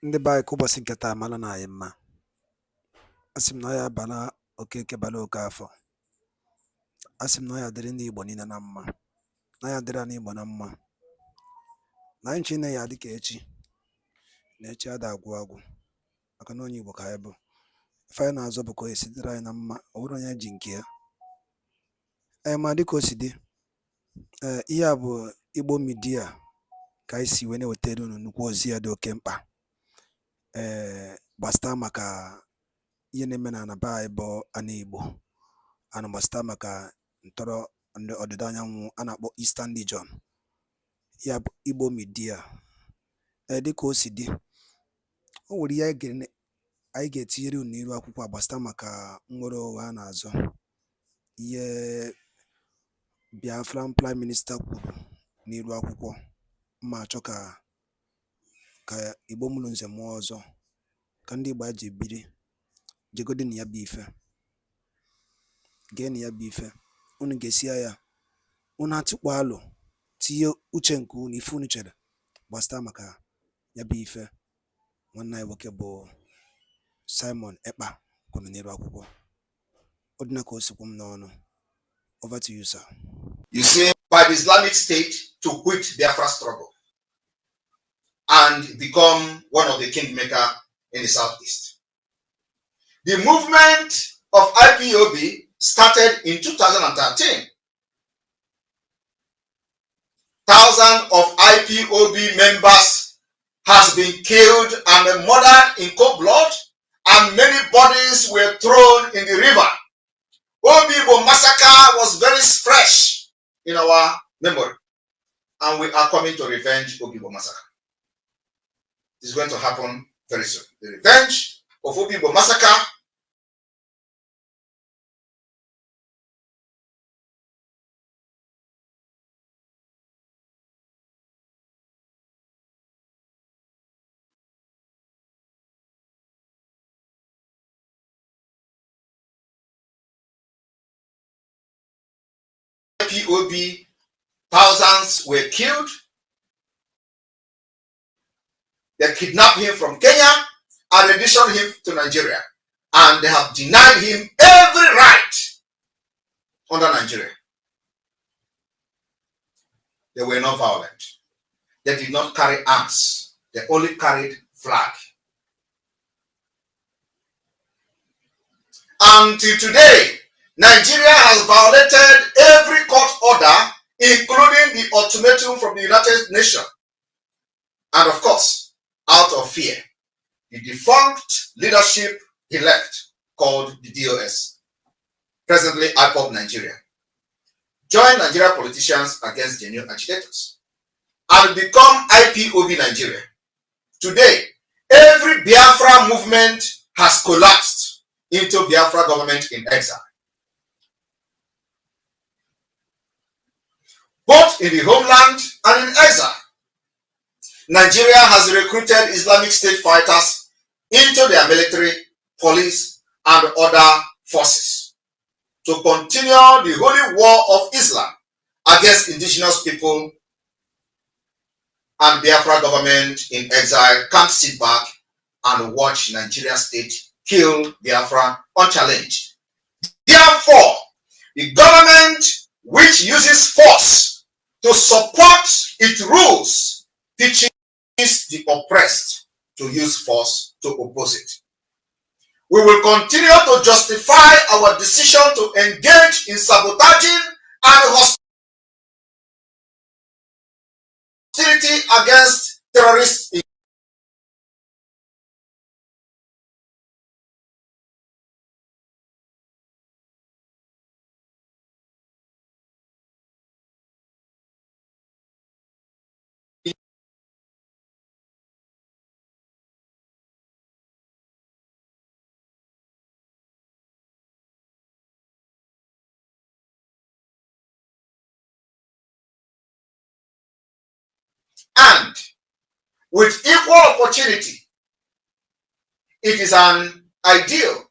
Ndị be anyị ka ụbọchị nke taa mara na anyị mma. Asị m na ọ ya bala okeke bala oke afọ. Asị m na ọ ya dịrị ndị Igbo niile na mma, na ya dịrị anyị Igbo na mma, na anyị nche ya dị ka echi, na echi ada agwụ agwụ, maka na onye Igbo ka anyị bụ. Ife anyị na-azọ bụ ka o esi dịrị anyị na mma, ọ bụrụ onye ji nke ya. Ma dịka o si dị, ihe a bụ Igbo midia ka anyị si wee na-ewetara unu nnukwu ozi ya dị oke mkpa gbasịta maka ihe na-eme na be anyị bụ ana Igbo, ana gbasịta maka ntọrọ ọdịda anyanwụ a na-akpọ Eastern Region. Ya bụ Igbo midia. Dịka o si dị, o nwere ihe anyị ga-etinyere unu n'iru akwụkwọ gbasịta maka nnwere onwe a na-azọ, ihe Biafran Prime Minister kwuru n'iru akwụkwọ. Mma achọ ka Igbo mụrụ nze mụọ ọzọ, ka ndị Igbo ji biri, jegodi na ya bụ ife, gee na ya bụ ife, unu ga-esi ya, unu atụkpọ alụ, tinye uche nke unu, ife unu chere gbasịta maka ya bụ ife nwanne anyị nwoke bụ Simon Ekpa kwuru n'iru akwụkwọ. Ọ dị na ka o sikwu m n'ọnụ. Over to you, sir. You see, by the Islamic State to quit Biafra struggle and become one of the kingmaker in the southeast. The movement of IPOB started in 2013. Thousands of IPOB members has been killed and murdered in cold blood, and many bodies were thrown in the river. Obibo massacre was very fresh in our memory, and we are coming to revenge Obibo massacre. It's going to happen very soon. The revenge of Obibo massacre IPOB, thousands were killed. They kidnapped him from Kenya and renditioned him to Nigeria. And they have denied him every right under Nigeria. They were not violent. They did not carry arms. They only carried flag. Until today, Nigeria has violated every court order, including the ultimatum from the United Nations. And of course, out of fear, the defunct leadership he left, called the DOS, presently IPOB Nigeria, joined Nigerian politicians against genuine agitators and become IPOB Nigeria. Today, every Biafra movement has collapsed into Biafra government in exile. Both in the homeland and in exile, Nigeria has recruited Islamic State fighters into their military, police, and other forces to continue the holy war of Islam against indigenous people, and Biafra government in exile can't sit back and watch Nigeria state kill Biafra unchallenged. Therefore, the government which uses force to support its rules teaches the oppressed to use force to oppose it. We will continue to justify our decision to engage in sabotaging and hostility against terrorists. And with equal opportunity, it is an ideal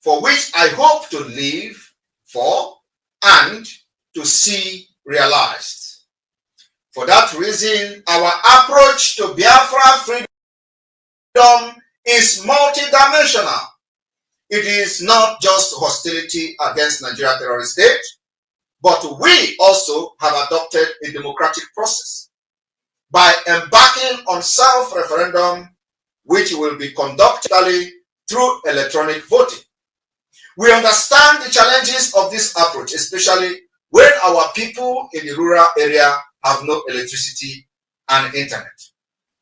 for which I hope to live for and to see realized. For that reason, our approach to Biafra freedom is multidimensional. It is not just hostility against Nigeria terrorist state, but we also have adopted a democratic process by embarking on self-referendum, which will be conducted through electronic voting. We understand the challenges of this approach, especially when our people in the rural area have no electricity and internet.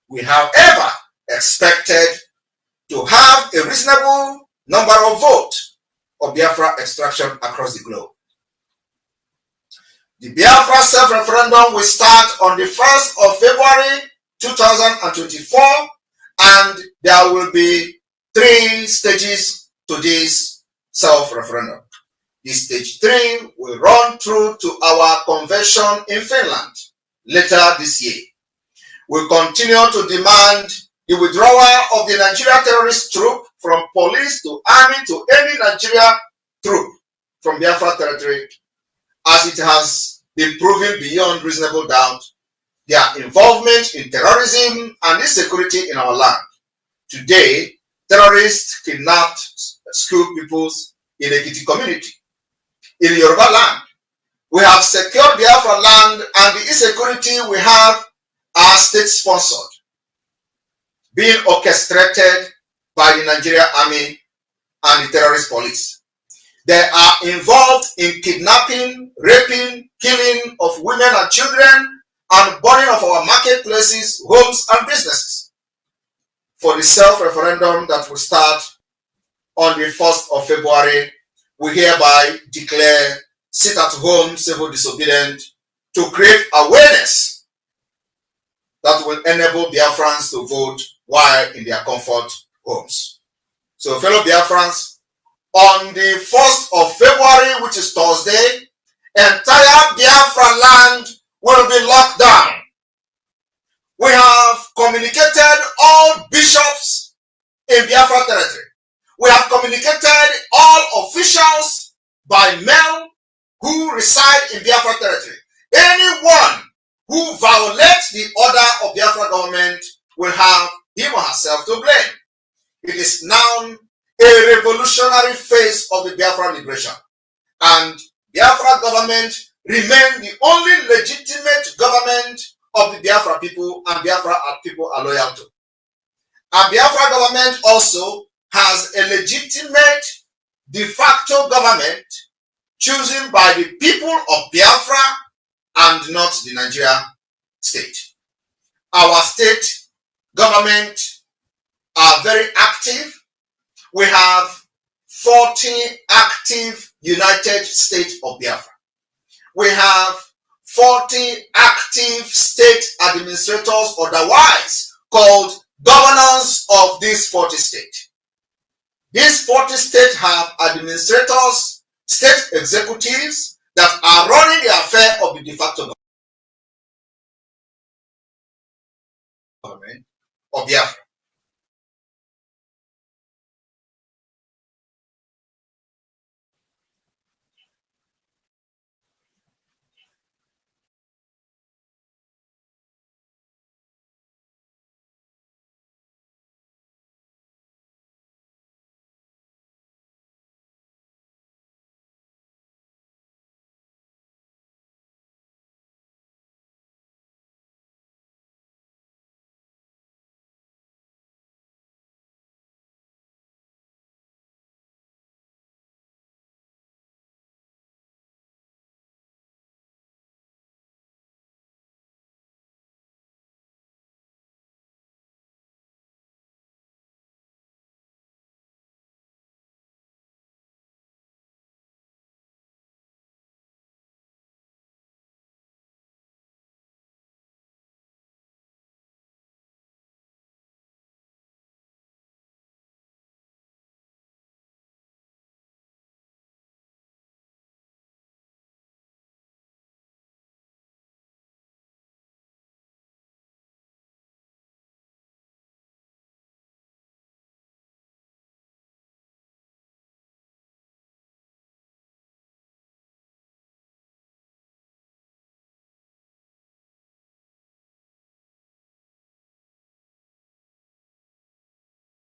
We, however, expected to have a reasonable number of votes of Biafra extraction across the globe. The Biafra self-referendum will start on the 1st of February 2024, and there will be 3 stages to this self-referendum. This stage 3 will run through to our convention in Finland later this year. We continue to demand the withdrawal of the Nigeria terrorist troop from police to army to any Nigeria troop from Biafra territory, as it has been proven beyond reasonable doubt their involvement in terrorism and insecurity in our land. Today, terrorists kidnapped school pupils in a Ekiti community. In Yoruba land, we have secured Biafra land, and the insecurity we have are state-sponsored, being orchestrated by the Nigeria Army and the terrorist police. They are involved in kidnapping, raping, killing of women and children, and burning of our marketplaces, homes, and businesses. For the self-referendum that will start on the 1st of February, we hereby declare sit-at-home civil disobedience to create awareness that will enable Biafrans to vote while in their comfort homes. So, fellow Biafrans, on the 1st of February, which is Thursday, entire Biafra land will be locked down. We have communicated all bishops in Biafra territory. We have communicated all officials by mail who reside in Biafra territory. Anyone who violates the order of Biafra government will have him or herself to blame. It is now a revolutionary phase of the Biafra liberation, and Biafra government remain the only legitimate government of the Biafra people, and Biafra people are loyal to. And Biafra government also has a legitimate de facto government chosen by the people of Biafra and not the Nigeria state. Our state government are very active. We have 40 active United States of Biafra. We have 40 active state administrators, otherwise called governors of these 40 states. These 40 states have administrators, state executives that are running the affair of the de facto government of Biafra.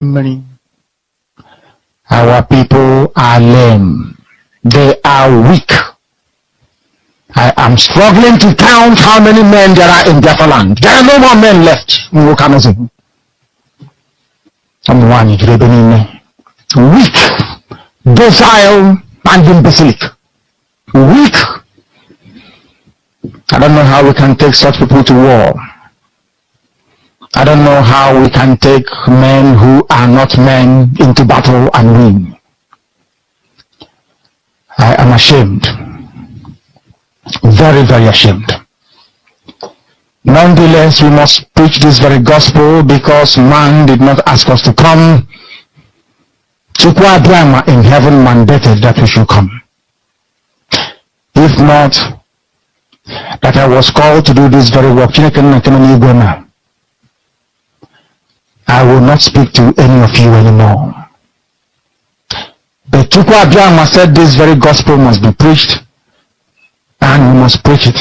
many. Our people are lame. They are weak. I am struggling to count how many men there are in Biafra land. There are no more men left. Weak, docile, and imbecilic. Weak. I don't know how we can take such people to war. I don't know how we can take men who are not men into battle and win. I am ashamed. Very, very ashamed. Nonetheless, we must preach this very gospel because man did not ask us to come. Chukwa Drama in heaven mandated that we should come. If not, that I was called to do this very work, I will not speak to any of you anymore. But Chukwa Drama said this very gospel must be preached, and we must preach it.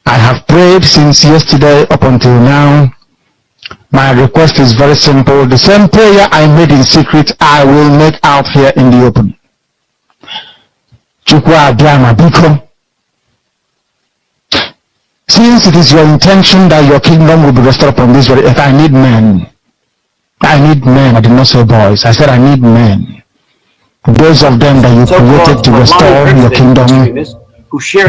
I have prayed since yesterday up until now. My request is very simple. The same prayer I made in secret, I will make out here in the open. Chukwa Drama Biko. Since it is your intention that your kingdom will be restored upon this very earth, I need men. I need men. I did not say boys. I said I need men. Those of them that you created to restore your kingdom,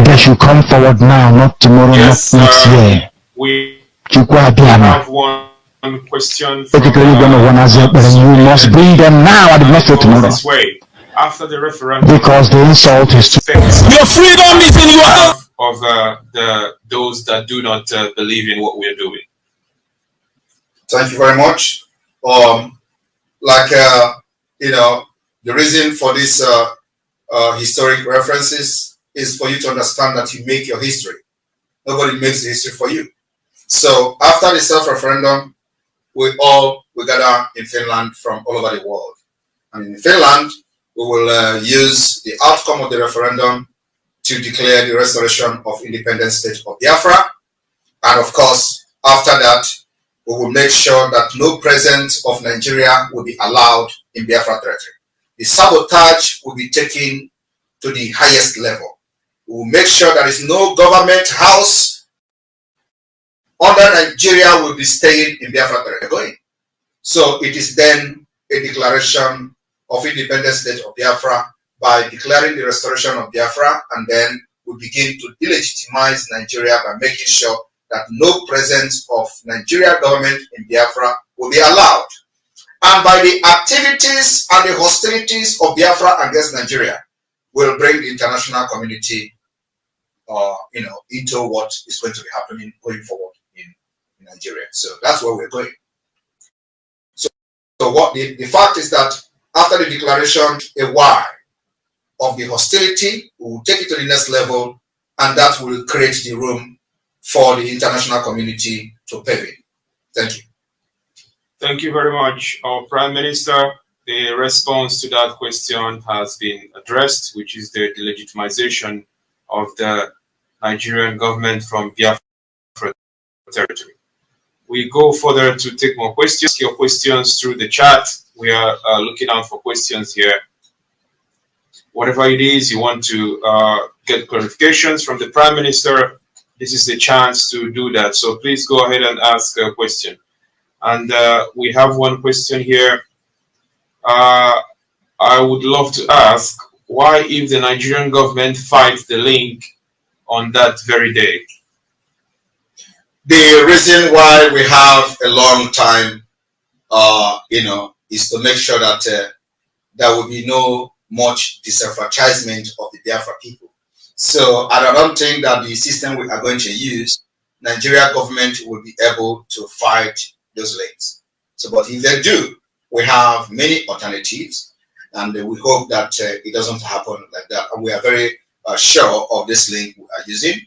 they should come forward now, not tomorrow, not next year. We have one question from, you must bring them now. I did not say tomorrow. This way. After the referendum, because the insult is too. Your freedom is in your hands. Of those that do not believe in what we are doing. Thank you very much. The reason for this historic references is for you to understand that you make your history. Nobody makes the history for you. So after the self-referendum, we gather in Finland from all over the world. And in Finland, we will use the outcome of the referendum to declare the restoration of independent state of Biafra. And of course, after that, we will make sure that no presence of Nigeria will be allowed in Biafra territory. The sabotage will be taken to the highest level. We will make sure there is no government house under Nigeria will be staying in Biafra territory. So it is then a declaration of independent state of Biafra by declaring the restoration of Biafra, and then we begin to delegitimize Nigeria by making sure that no presence of Nigeria government in Biafra will be allowed. And by the activities and the hostilities of Biafra against Nigeria, will bring the international community into what is going to be happening going forward in Nigeria. So that's where we're going. So what the fact is that after the declaration, a why of the hostility, we will take it to the next level, and that will create the room for the international community to pave it. Thank you. Thank you very much, our Prime Minister. The response to that question has been addressed, which is the delegitimization of the Nigerian government from Biafra territory. We go further to take more questions. Your questions through the chat. We are looking out for questions here. Whatever it is you want to get clarifications from the Prime Minister, this is the chance to do that. So please go ahead and ask a question. And we have one question here. I would love to ask, why if the Nigerian government fights the link on that very day? The reason why we have a long time, is to make sure that there will be no much disenfranchisement of the Biafra people. So I don't think that the system we are going to use, Nigeria government will be able to fight those links. So, but if they do, we have many alternatives, and we hope that it doesn't happen like that. And we are very sure of this link we are using.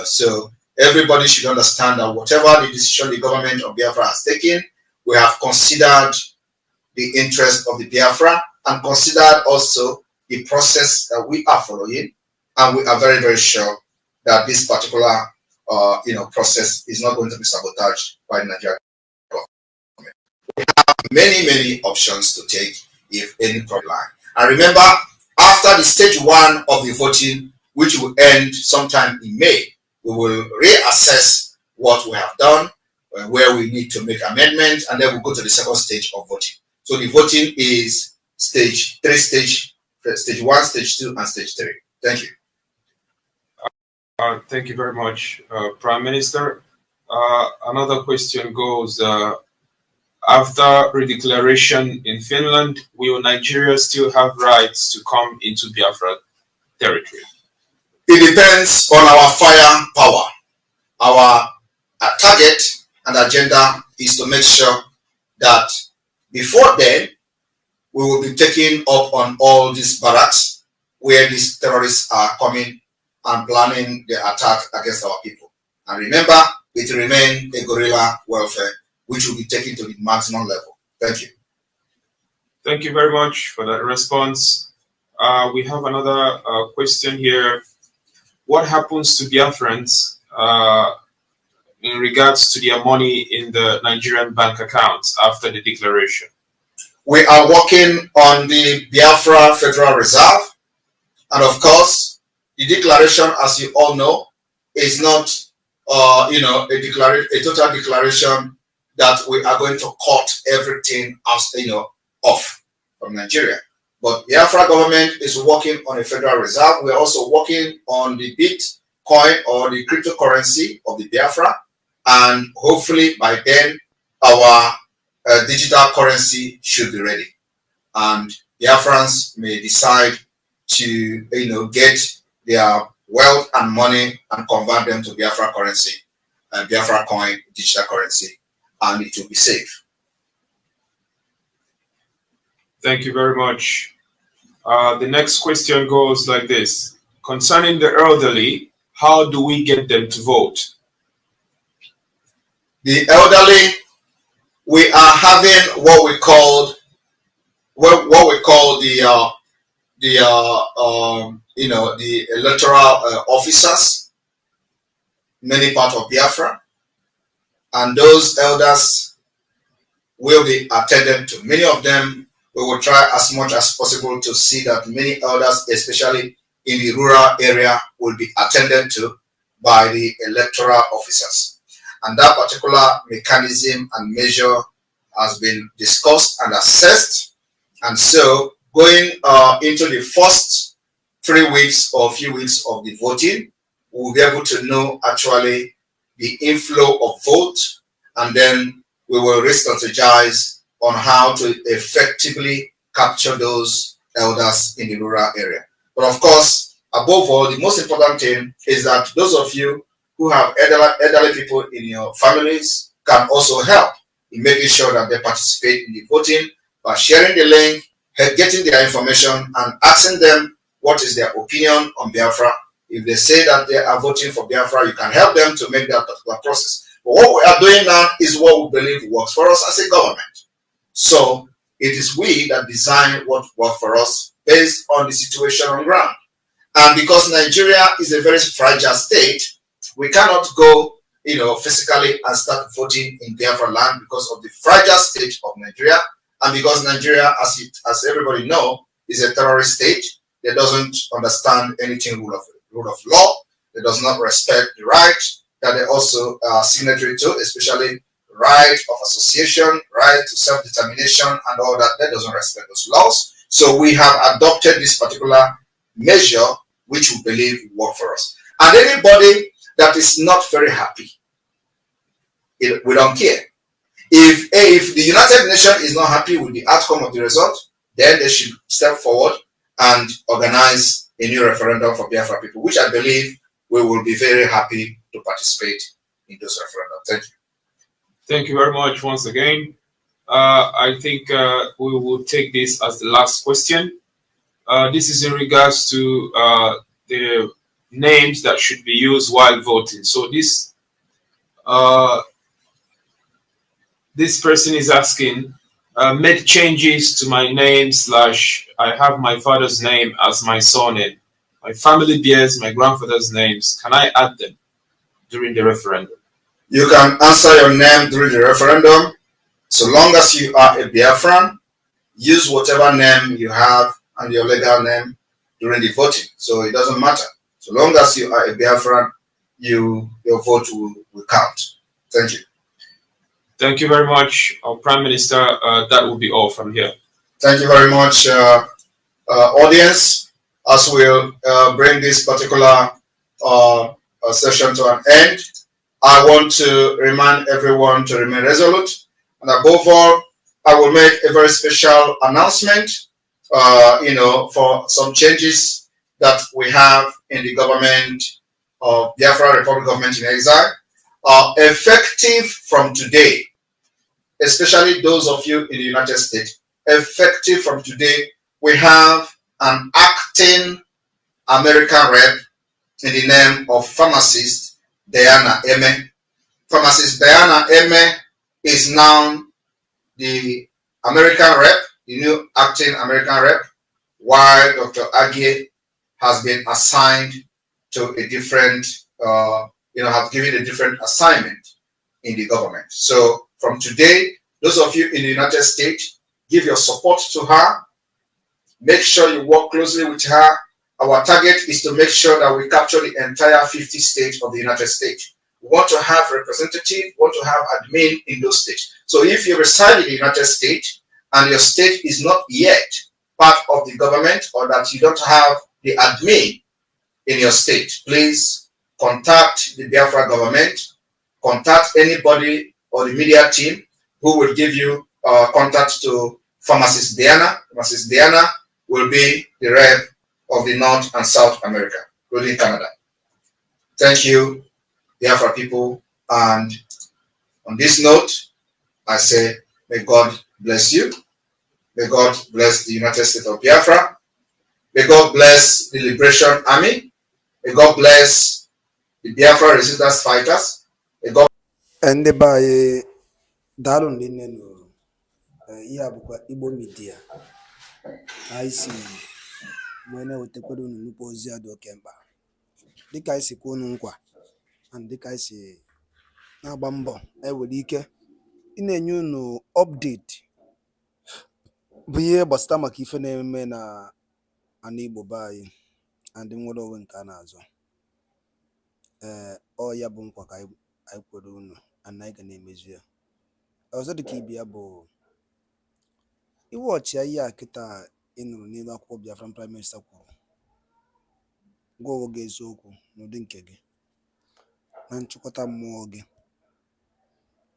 So everybody should understand that whatever the decision the government of Biafra has taken, we have considered the interest of the Biafra and considered also the process that we are following, and we are very, very sure that this particular process is not going to be sabotaged by Nigeria government. We have many options to take if any problem. And remember, after the stage 1 of the voting, which will end sometime in May, we will reassess what we have done, where we need to make amendments, and then we'll go to the second stage of voting. So the voting is stage 1, stage 2, and stage 3. Thank you. Thank you very much, Prime Minister. Another question goes, after redeclaration in Finland, will Nigeria still have rights to come into Biafra territory? It depends on our firepower. Our target and agenda is to make sure that before then, we will be taking up on all these barracks where these terrorists are coming and planning the attack against our people. And remember, it will remain a guerrilla warfare, which will be taken to the maximum level. Thank you. Thank you very much for that response. We have another question here. What happens to Biafrans in regards to their money in the Nigerian bank accounts after the declaration? We are working on the Biafra Federal Reserve. And of course, the declaration, as you all know, is not a total declaration that we are going to cut everything else, off from Nigeria. But the Biafra government is working on a Federal Reserve. We are also working on the Bitcoin or the cryptocurrency of the Biafra. And hopefully by then, our digital currency should be ready. And Biafrans may decide to, get their wealth and money and convert them to Biafra currency, Biafra coin, digital currency, and it will be safe. Thank you very much. The next question goes like this. Concerning the elderly, how do we get them to vote? The elderly, we are having what we call the electoral officers, many parts of Biafra, and those elders will be attended to. Many of them, we will try as much as possible to see that many elders, especially in the rural area, will be attended to by the electoral officers. And that particular mechanism and measure has been discussed and assessed. And so going into the first 3 weeks or few weeks of the voting, we will be able to know actually the inflow of vote, and then we will re-strategize on how to effectively capture those elders in the rural area. But of course, above all, the most important thing is that those of you who have elderly people in your families can also help in making sure that they participate in the voting by sharing the link, getting their information, and asking them what is their opinion on Biafra. If they say that they are voting for Biafra, you can help them to make that particular process. But what we are doing now is what we believe works for us as a government. So it is we that design what works for us based on the situation on ground. And because Nigeria is a very fragile state, we cannot go, physically and start voting in Biafra land because of the fragile state of Nigeria, and because Nigeria, as everybody knows, is a terrorist state that doesn't understand anything rule of law. That does not respect the rights that they also are signatory to, especially right of association, right to self-determination, and all that. That doesn't respect those laws. So we have adopted this particular measure, which we believe will work for us. And anybody that is not very happy, we don't care. If the United Nations is not happy with the outcome of the result, then they should step forward and organize a new referendum for Biafra people, which I believe we will be very happy to participate in those referendums. Thank you. Thank you very much once again. I think we will take this as the last question. This is in regards to the names that should be used while voting. So this person is asking, made changes to my name / I have my father's name as my surname. My family bears my grandfather's names. Can I add them during the referendum? You can answer your name during the referendum. So long as you are a Biafran, use whatever name you have and your legal name during the voting. So it doesn't matter. So long as you are a Biafran, your vote will count. Thank you. Thank you very much, Prime Minister. That will be all from here. Thank you very much, audience. As we'll bring this particular session to an end, I want to remind everyone to remain resolute. And above all, I will make a very special announcement, for some changes that we have in the government of Biafra Republic Government in Exile, effective from today, especially those of you in the United States, effective from today, we have an acting American rep in the name of pharmacist Diana Eme. Pharmacist Diana Eme is now the American rep, the new acting American rep, while Dr. Agie has been assigned to a different, have given a different assignment in the government. So from today, those of you in the United States, give your support to her. Make sure you work closely with her. Our target is to make sure that we capture the entire 50 states of the United States. We want to have representatives, want to have admin in those states. So if you reside in the United States and your state is not yet part of the government, or that you don't have the admin in your state, please contact the Biafra government, contact anybody or the media team who will give you contact to Pharmacist Diana. Pharmacist Diana will be the rep of the North and South America, including Canada. Thank you, Biafra people. And on this note, I say, may God bless you. May God bless the United States of Biafra. May God bless the Liberation Army. May God bless the Biafra resistance fighters. May God. And by Darun Linen, Yabukwa Igbo Media. I see when I would take on Nupozia do Kemba. The guy si Kununkwa, and the guy si Nabambo, I would ike in a new update. Be able to stomach if any men are unable by and in what over Canazo. Or Yabunkwa, I could and I can name is here. I was at the Kibiabo. You watch a year kita in Nina Kobia from Prime Minister. Go against Oku, no dinkegi. Nanchukota Morgan.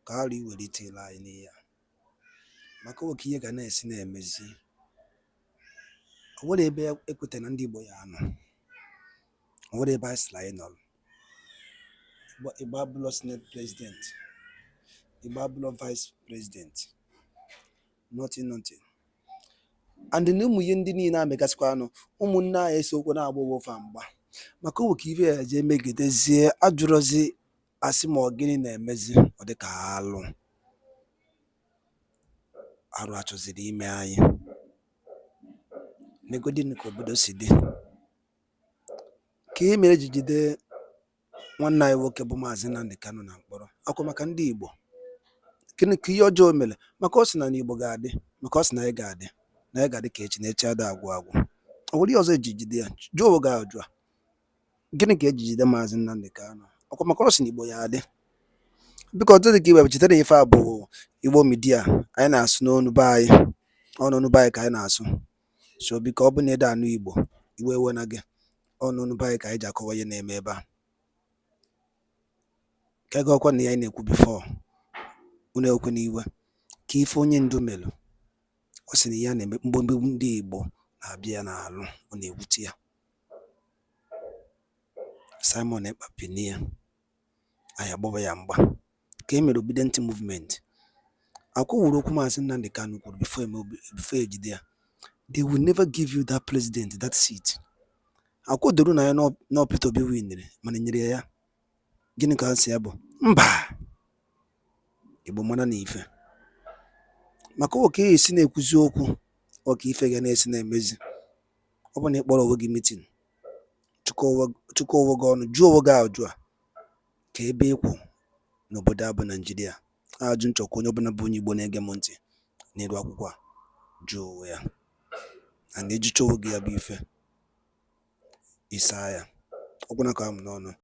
Kali will it lie in here. Mako Kiyagan is in a messy. What a bear equaten and boyano. What a by Slynol. But a Babylon's net president. A Babylon vice president. Nothing. And the new Muyindini na Megasquano, Umuna is so good above Famba. Mako Kiva, they make it as a Adrozi Asimo getting a messy or the Carlo. Aratos the email. Negodin Kobudo City. Came a jide one night walk a boomazin and the cannon and borrow. Akomakandibo. Can you Joe Miller? Macosin and Ibo Gadi, Macos Naigadi, Naigadi Cage, nature da guago. What do you also jide? Joe Gaudra. Getting cage the mazin and the cannon. Akomacrossing Ibo Yadi. Because the give up today if I bow, Ibo media, I know snow by on no bike I know. So be carbonate and Ibo, you will one again. On no bike I jack over your name ever. Kago kwa ni ene ku before une okuniwa kifonye ndumelo osini ya na mbombe ndị Igbo na-abịa n'alụ ọ na-ewute ya Simon Ekpapinia aya gbọba ya mgba ka e mere obedient movement akwụwụrụ okwu Maazị Nnamdi Kanu kwuru before ejide ya they will never give you that president that seat akwụdoro na ya na Peter Obi winere mana nyere ya gịnị ka asị ya bụ mba Igbo mana na ife maka oke esi na-ekwuzi okwu oke ife ga na-esi na-emezi ọ bụ na ịkpọrọ onwe gị meeting chukwu onwe gị ọnụ jụọ onwe gị ajụ a ka ebe ịkwụ n'obodo a bụ Naịjirịa ajụ nchọkwa onye ọbụla bụ onye Igbo na-ege m ntị n'elu akwụkwọ a jụọ onwe ya, na ejicha onwe gị ya bụ ife isaa ya ọgwụna ka m n'ọnụ.